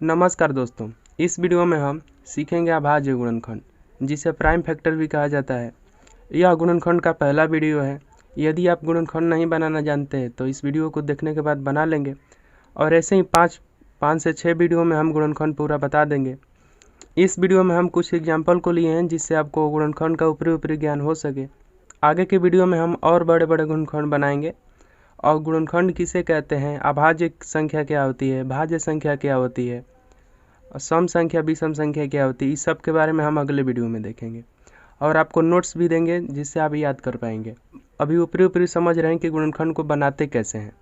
नमस्कार दोस्तों, इस वीडियो में हम सीखेंगे अभाज्य गुणनखंड, जिसे प्राइम फैक्टर भी कहा जाता है। यह गुणनखंड का पहला वीडियो है। यदि आप गुणनखंड नहीं बनाना जानते हैं तो इस वीडियो को देखने के बाद बना लेंगे, और ऐसे ही पाँच से 6 वीडियो में हम गुणनखंड पूरा बता देंगे। इस वीडियो में हम कुछ एग्जाम्पल को लिए हैं जिससे आपको गुणनखंड का ऊपरी ज्ञान हो सके। आगे के वीडियो में हम और बड़े बड़े गुणनखंड बनाएंगे। और गुणनखंड किसे कहते हैं, अभाज्य संख्या क्या होती है, भाज्य संख्या क्या होती है, सम संख्या विषम संख्या क्या होती है, इस सब के बारे में हम अगले वीडियो में देखेंगे। और आपको नोट्स भी देंगे जिससे आप याद कर पाएंगे। अभी ऊपरी समझ रहे हैं कि गुणनखंड को बनाते कैसे हैं।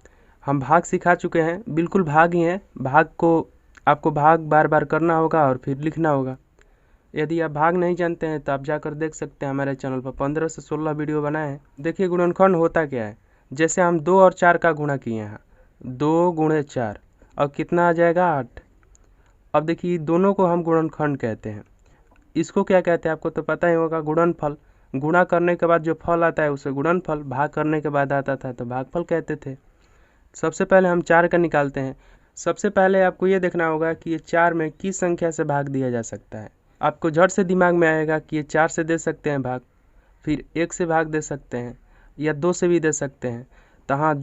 हम भाग सिखा चुके हैं, बिल्कुल भाग ही हैं। भाग को आपको भाग बार बार करना होगा और फिर लिखना होगा। यदि आप भाग नहीं जानते हैं तो आप जाकर देख सकते हैं, हमारे चैनल पर 15 से 16 वीडियो बनाए हैं। देखिए गुणनखंड होता क्या है। जैसे हम 2 और 4 का गुणा किए हैं, 2 गुणे 4, और कितना आ जाएगा 8। अब देखिए दोनों को हम गुणनखंड कहते हैं। इसको क्या कहते हैं आपको तो पता ही होगा, गुणनफल। गुणा करने के बाद जो फल आता है उसे गुणनफल, भाग करने के बाद आता था तो भागफल कहते थे। सबसे पहले हम 4 का निकालते हैं। सबसे पहले आपको ये देखना होगा कि ये 4 में किस संख्या से भाग दिया जा सकता है। आपको झट से दिमाग में आएगा कि ये 4 से दे सकते हैं भाग, फिर 1 से भाग दे सकते हैं, या 2 से भी दे सकते हैं। तो हाँ,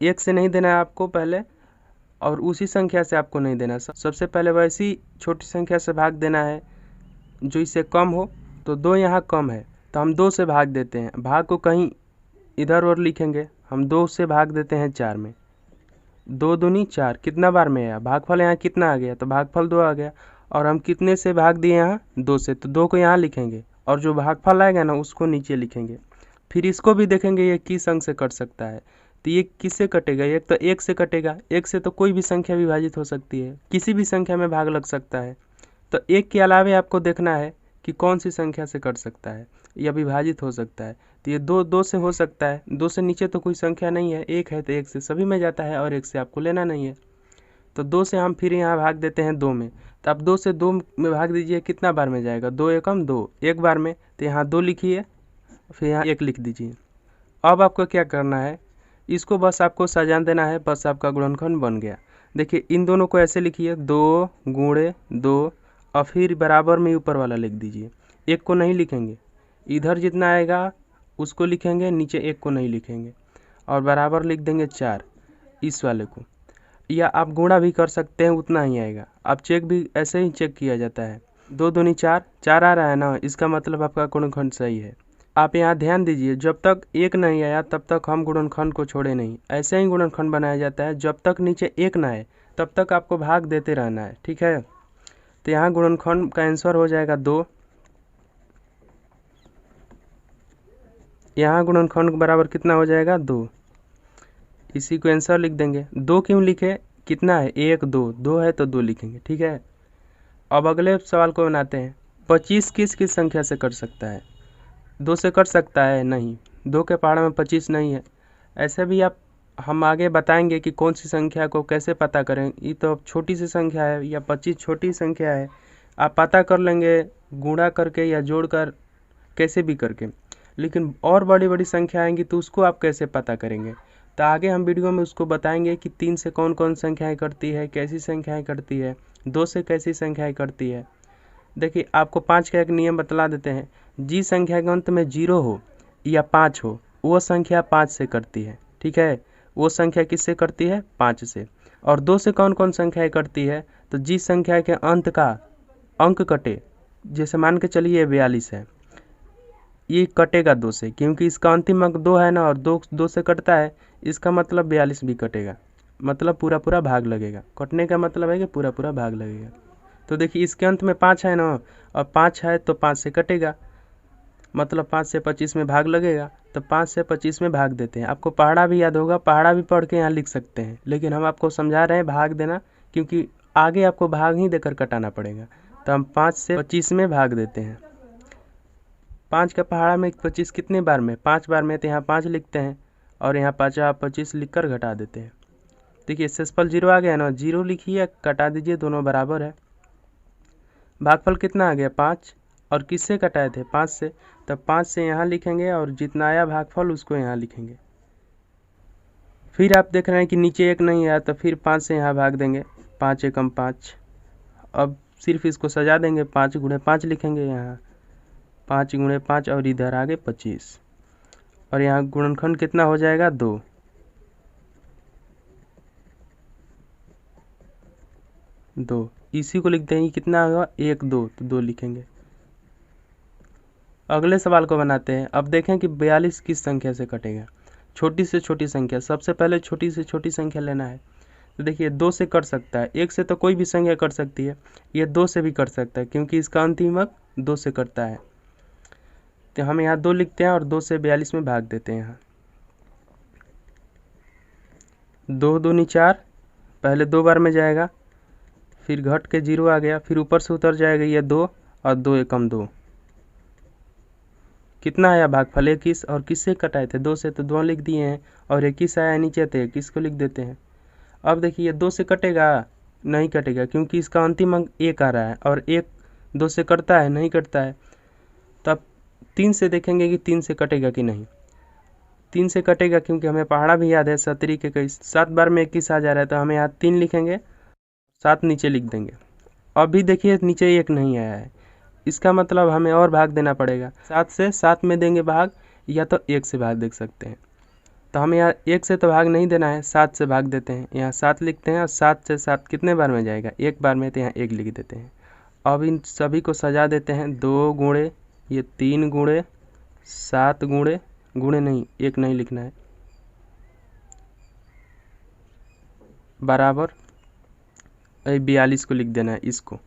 1 से नहीं देना है आपको पहले, और उसी संख्या से आपको नहीं देना। सबसे पहले वैसी छोटी संख्या से भाग देना है जो इससे कम हो। तो 2 यहाँ कम है तो हम 2 से भाग देते हैं। भाग को कहीं इधर और लिखेंगे। हम 2 से भाग देते हैं 4 में। 2 दूनी 4, कितना बार में आया भागफल, यहाँ कितना आ गया तो भागफल 2 आ गया। और हम कितने से भाग दिए यहाँ 2 से, तो 2 को यहाँ लिखेंगे और जो भागफल आएगा ना उसको नीचे लिखेंगे। फिर इसको भी देखेंगे ये किस अंक से कट सकता है। तो ये किससे कटेगा, एक तो 1 से कटेगा। 1 से तो कोई भी संख्या विभाजित हो सकती है, किसी भी संख्या में भाग लग सकता है। तो 1 के अलावे आपको देखना है कि कौन सी संख्या से कट सकता है या विभाजित हो सकता है। तो ये 2 से हो सकता है। 2 से नीचे तो कोई संख्या नहीं है, 1 है तो 1 से सभी में जाता है, और 1 से आपको लेना नहीं है। तो 2 से हम फिर यहाँ भाग देते हैं 2 में। तो आप 2 से 2 में भाग दीजिए, कितना बार में जाएगा, 2 एकम 2, एक बार में। तो यहाँ 2 लिखिए, फिर यहाँ 1 लिख दीजिए। अब आपको क्या करना है, इसको बस आपको सजा देना है, बस आपका गुणनखंड बन गया। देखिए इन दोनों को ऐसे लिखिए, 2 गुणे 2, और फिर बराबर में ऊपर वाला लिख दीजिए। 1 को नहीं लिखेंगे, इधर जितना आएगा उसको लिखेंगे, नीचे 1 को नहीं लिखेंगे, और बराबर लिख देंगे 4 इस वाले को। या आप गुणा भी कर सकते हैं, उतना ही आएगा। आप चेक भी ऐसे ही चेक किया जाता है। 2 दूनी 4, 4 आ रहा है ना, इसका मतलब आपका गुणनखंड सही है। आप यहाँ ध्यान दीजिए, जब तक 1 नहीं आया तब तक हम गुणनखंड को छोड़े नहीं। ऐसे ही गुणनखंड बनाया जाता है, जब तक नीचे 1 ना आए तब तक आपको भाग देते रहना है, ठीक है। तो यहाँ गुणनखंड का आंसर हो जाएगा 2। यहाँ गुणनखंड बराबर कितना हो जाएगा 2। इसी को आंसर लिख देंगे। 2 क्यों लिखे, कितना है 1 2, 2 है तो 2 लिखेंगे, ठीक है। अब अगले सवाल को बनाते हैं। 25 किस किस संख्या से कट सकता है। 2 से कट सकता है नहीं, 2 के पहाड़ में 25 नहीं है। ऐसे भी हम आगे बताएंगे कि कौन सी संख्या को कैसे पता करें। ये तो छोटी सी संख्या है, या 25 छोटी संख्या है, आप पता कर लेंगे गुणा करके या जोड़कर, कैसे भी करके। लेकिन और बड़ी बड़ी संख्या आएंगी तो उसको आप कैसे पता करेंगे, तो आगे हम वीडियो में उसको बताएंगे कि 3 से कौन कौन संख्याएँ कटती है, कैसी संख्याएँ कटती है, 2 से कैसी संख्याएँ कटती है। देखिए आपको 5 का एक नियम बतला देते हैं। जिस संख्या के अंत में 0 हो या 5 हो, वो संख्या 5 से कटती है, ठीक है। वो संख्या किससे कटती है, 5 से। और 2 से कौन कौन संख्याएँ कटती है, तो जिस संख्या के अंत का अंक कटे, जैसे मान के चलिए 42 है, ये कटेगा 2 से, क्योंकि इसका अंतिम अंक 2 है ना, और 2 से कटता है, इसका मतलब 42 भी कटेगा। मतलब पूरा भाग लगेगा। कटने का मतलब है कि पूरा भाग लगेगा। तो देखिए इसके अंत में 5 है ना, और 5 है तो 5 से कटेगा, मतलब 5 से 25 में भाग लगेगा। तो 5 से 25 में भाग देते हैं। आपको पहाड़ा भी याद होगा, पहाड़ा भी पढ़ के यहाँ लिख सकते हैं, लेकिन हम आपको समझा रहे हैं भाग देना, क्योंकि आगे आपको भाग ही देकर कटाना पड़ेगा। तो हम 5 से 25 में भाग देते हैं। 5 का पहाड़ा में 25 कितने बार में, 5 बार में, तो यहाँ 5 लिखते हैं, और यहाँ 5 25 लिख कर घटा देते हैं। देखिए शेषफल 0 आ गया ना, 0 लिखिए, कटा दीजिए, दोनों बराबर है। भागफल कितना आ गया 5, और किससे कटाए थे 5 से, तब 5 से यहाँ लिखेंगे, और जितना आया भागफल उसको यहाँ लिखेंगे। फिर आप देख रहे हैं कि नीचे 1 नहीं आया, तो फिर 5 से यहाँ भाग देंगे, 5 एकम 5, अब सिर्फ इसको सजा देंगे, 5 गुणे 5 लिखेंगे यहाँ, 5 गुणे 5 और इधर आगे 25, और यहाँ गुणनखंड कितना हो जाएगा 2। इसी को लिखते हैं, कितना होगा 1 2, तो 2 लिखेंगे। अगले सवाल को बनाते हैं। अब देखें कि 42 किस संख्या से कटेगा। छोटी से छोटी संख्या, सबसे पहले छोटी से छोटी संख्या लेना है। तो देखिए 2 से कट सकता है, 1 से तो कोई भी संख्या कट सकती है, ये 2 से भी कट सकता है क्योंकि इसका अंतिम अंक 2 से कटता है। तो हम यहाँ 2 लिखते हैं और 2 से 42 में भाग देते हैं। यहाँ 2 दूनी 4, पहले 2 बार में जाएगा, फिर घट के 0 आ गया, फिर ऊपर से उतर जाएगा ये 2 और 2 एकम 2। कितना आया भागफल 21, और किससे कटाए थे 2 से, तो 2 लिख दिए हैं, और 21 आया नीचे थे, 21 को लिख देते हैं। अब देखिए 2 से कटेगा, नहीं कटेगा क्योंकि इसका अंतिम अंक 1 आ रहा है, और 1 2 से कटता है, नहीं कटता है। तो अब 3 से देखेंगे कि 3 से कटेगा कि नहीं। 3 से कटेगा क्योंकि हमें पहाड़ा भी याद है, 70 के कई 7 बार में 21 आ जा रहा है, तो हमें यहाँ 3 लिखेंगे, 7 नीचे लिख देंगे। अभी देखिए नीचे 1 नहीं आया है, इसका मतलब हमें और भाग देना पड़ेगा। 7 से 7 में देंगे भाग, या तो 1 से भाग देख सकते हैं। तो हमें यहाँ 1 से तो भाग नहीं देना है, 7 से भाग देते हैं। यहाँ 7 लिखते हैं, और 7 से 7 कितने बार में जाएगा, 1 बार में, तो यहाँ 1 लिख देते हैं। अब इन सभी को सजा देते हैं। 2 गुणे, ये 3 गुणे, 7 गुणे, गुणे नहीं 1 नहीं लिखना है, बराबर 42 को लिख देना है इसको।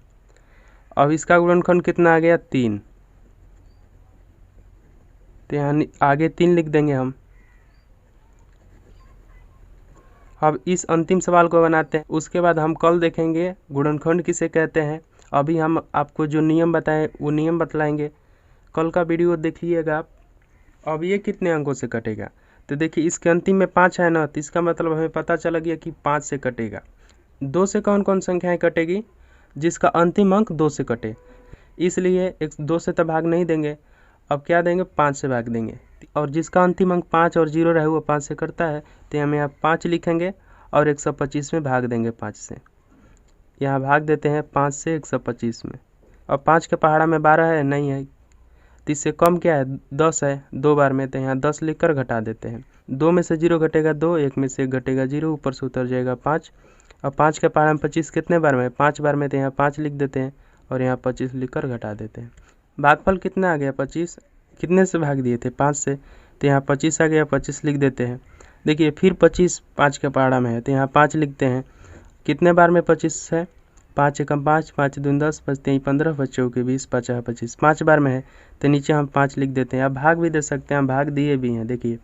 अब इसका गुणनखंड कितना आ गया 3, तो यहाँ आगे 3 लिख देंगे हम। अब इस अंतिम सवाल को बनाते हैं, उसके बाद हम कल देखेंगे गुणनखंड किसे कहते हैं। अभी हम आपको जो नियम बताएं वो नियम बतलाएंगे, कल का वीडियो देखिएगा आप। अब ये कितने अंकों से कटेगा, तो देखिए इसके अंतिम में 5 है ना, तो इसका मतलब हमें पता चला गया कि 5 से कटेगा। 2 से कौन कौन संख्याएं कटेगी, जिसका अंतिम अंक 2 से कटे, इसलिए 2 से तो भाग नहीं देंगे। अब क्या देंगे, 5 से भाग देंगे, और जिसका अंतिम अंक 5 और 0 रहे वो 5 से करता है, तो हम यहाँ 5 लिखेंगे और 125 में भाग देंगे 5 से। यहाँ भाग देते हैं 5 से 125 में। अब 5 के पहाड़ा में 12 है, नहीं है, तो इससे कम क्या है 10 है 2 बार में, तो यहाँ 10 लिखकर घटा देते हैं। 2 में से 0 घटेगा 2, 1 में से 1 घटेगा 0, ऊपर से उतर जाएगा 5। अब 5 के पहाड़ा में 25 कितने बार में, 5 बार में, तो यहाँ 5 लिख देते हैं और यहाँ 25 लिखकर घटा देते हैं। भागफल कितना आ गया 25, कितने से भाग दिए थे 5 से, तो यहाँ 25 आ गया, 25 लिख देते हैं। देखिए फिर 25 5 के पहाड़ा में है, तो यहाँ 5 लिखते हैं। कितने बार में 25 है, 5 एकम 5, 5 दूनी 10, 5 3 15, 5 चौके 20, 5 25, 5 बार में है, तो नीचे हम 5 लिख देते हैं। अब भाग भी दे सकते हैं, हम भाग दिए भी हैं। देखिए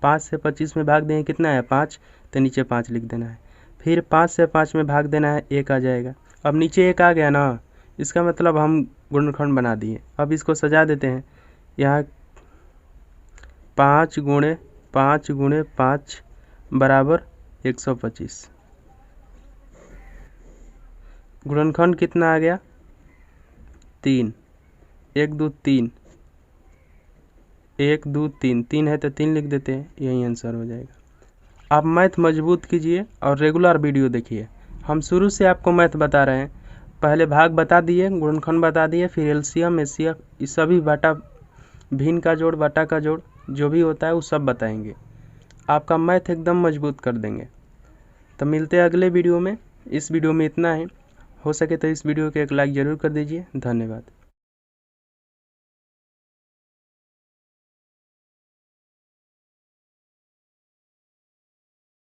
5 से 25 में भाग दें कितना है 5, तो नीचे 5 लिख देना है। फिर 5 से 5 में भाग देना है, 1 आ जाएगा। अब नीचे 1 आ गया ना, इसका मतलब हम गुणनखंड बना दिए। अब इसको सजा देते हैं। यहाँ 5 गुणे 5 गुणे 5 बराबर 125। गुणनखंड कितना आ गया 3, 1 2 3, 1 2 3, 3 है तो 3 लिख देते हैं, यही आंसर हो जाएगा। आप मैथ मजबूत कीजिए और रेगुलर वीडियो देखिए। हम शुरू से आपको मैथ बता रहे हैं, पहले भाग बता दिए, गुणनखंड बता दिए, फिर एलसीएम एचसीएफ, ये सभी बटा भिन्न का जोड़, बटा का जोड़, जो भी होता है वो सब बताएंगे। आपका मैथ एकदम मजबूत कर देंगे। तो मिलते हैं अगले वीडियो में। इस वीडियो में इतना ही, हो सके तो इस वीडियो को एक लाइक ज़रूर कर दीजिए। धन्यवाद।